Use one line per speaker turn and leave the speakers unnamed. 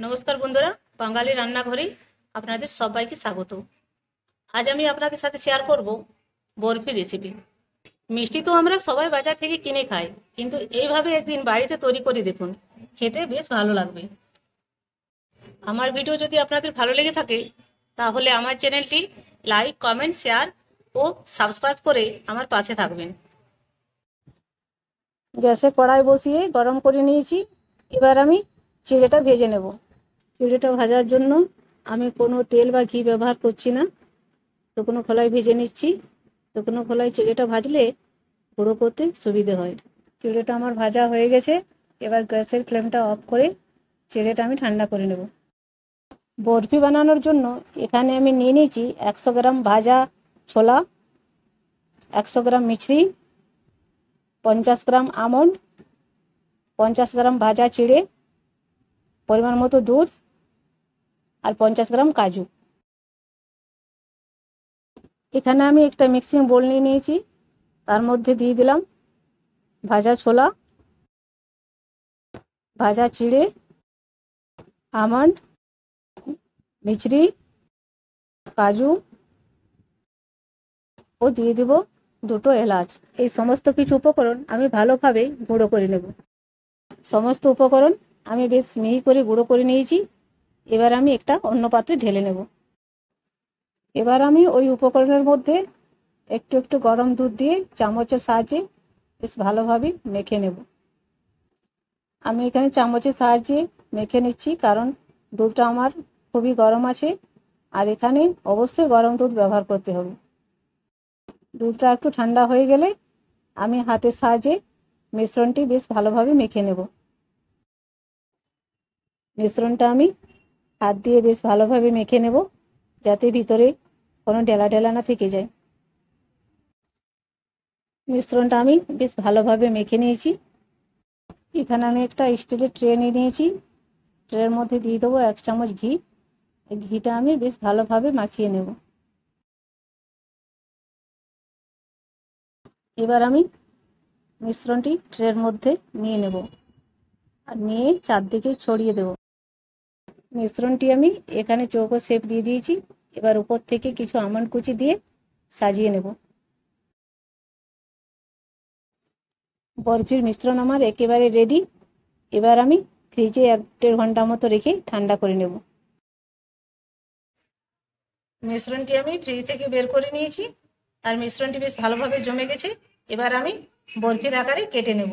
নমস্কার বন্ধুরা, বাঙালি রান্নাঘরে আপনাদের সবাইকে স্বাগত। আজ আমি আপনাদের সাথে শেয়ার করব বরফি রেসিপি। মিষ্টি তো আমরা সবাই বাজার থেকে কিনে খাই, কিন্তু এইভাবে একদিন বাড়িতে তৈরি করে দেখুন, খেতে বেশ ভালো লাগবে। আমার ভিডিও যদি আপনাদের ভালো লেগে থাকে তাহলে আমার চ্যানেলটি লাইক, কমেন্ট, শেয়ার ও সাবস্ক্রাইব করে আমার পাশে থাকবেন। গ্যাসে কড়াই বসিয়ে গরম করে নিয়েছি। এবার আমি চিড়েটা ভেজে নেব। চিড়েটা ভাজার জন্য আমি কোনো তেল বা ঘি ব্যবহার করছি না, শুকনো খোলায় ভেজে নিচ্ছি। শুকনো খোলায় চিড়েটা ভাজলে গুঁড়ো করতে সুবিধে হয়। চিড়েটা আমার ভাজা হয়ে গেছে। এবার গ্যাসের ফ্লেমটা অফ করে চিড়েটা আমি ঠান্ডা করে নেব। বরফি বানানোর জন্য এখানে আমি নিয়ে নিয়েছি 100 গ্রাম ভাজা ছোলা, 100 গ্রাম মিছরি, 50 গ্রাম আমন্ড, 50 গ্রাম ভাজা চিড়ে, পরিমাণ মতো দুধ আর 50 গ্রাম কাজু। এখানে আমি একটা মিক্সিং বোল নিয়ে নিয়েছি, তার মধ্যে দিয়ে দিলাম ভাজা ছোলা, ভাজা চিড়ে, আমন্ড, মিছরি, কাজু ও দিয়ে দিব 2টো এলাচ। এই সমস্ত কিছু উপকরণ আমি ভালোভাবে গুঁড়ো করে নেব। সমস্ত উপকরণ আমি বেশ মিহি করে গুঁড়ো করে নিয়েছি। এবার আমি একটা অন্য পাত্রে ঢেলে নেব। এবার আমি ওই উপকরণের মধ্যে একটু একটু গরম দুধ দিয়ে চামচের সাহায্যে বেশ ভালোভাবে মেখে নেব। আমি এখানে চামচের সাহায্যে মেখে নিচ্ছি, কারণ দুধটা আমার খুবই গরম আছে, আর এখানে অবশ্যই গরম দুধ ব্যবহার করতে হবে। দুধটা একটু ঠান্ডা হয়ে গেলে আমি হাতের সাহায্যে মিশ্রণটি বেশ ভালোভাবে মেখে নেব। মিশ্রণটা আমি হাত দিয়ে বেশ ভালোভাবে মেখে নেব, যাতে ভিতরে কোনো ঢেলা ঢেলা না থেকে যায়। মিশ্রণটা আমি বেশ ভালোভাবে মেখে নিয়েছি। এখানে আমি একটা স্টিলের ট্রে নিয়ে নিয়েছি। ট্রের মধ্যে দিয়ে দেবো 1 চামচ ঘি। এই ঘিটা আমি বেশ ভালোভাবে মাখিয়ে নেব। এবার আমি মিশ্রণটি ট্রের মধ্যে নিয়ে নেব আর নিয়ে চারদিকে ছড়িয়ে দেব। মিশ্রণটি আমি এখানে চৌকো শেপ দিয়ে দিয়েছি। এবার উপর থেকে কিছু আমন্ড কুচি দিয়ে সাজিয়ে নেব। বরফির মিশ্রণ আমার একেবারে রেডি। এবার আমি ফ্রিজে 1-1.5 ঘন্টা মতো রেখে ঠান্ডা করে নেব। মিশ্রণটি আমি ফ্রিজ থেকে বের করে নিয়েছি, আর মিশ্রণটি বেশ ভালোভাবে জমে গেছে। এবার আমি বরফির আকারে কেটে নেব।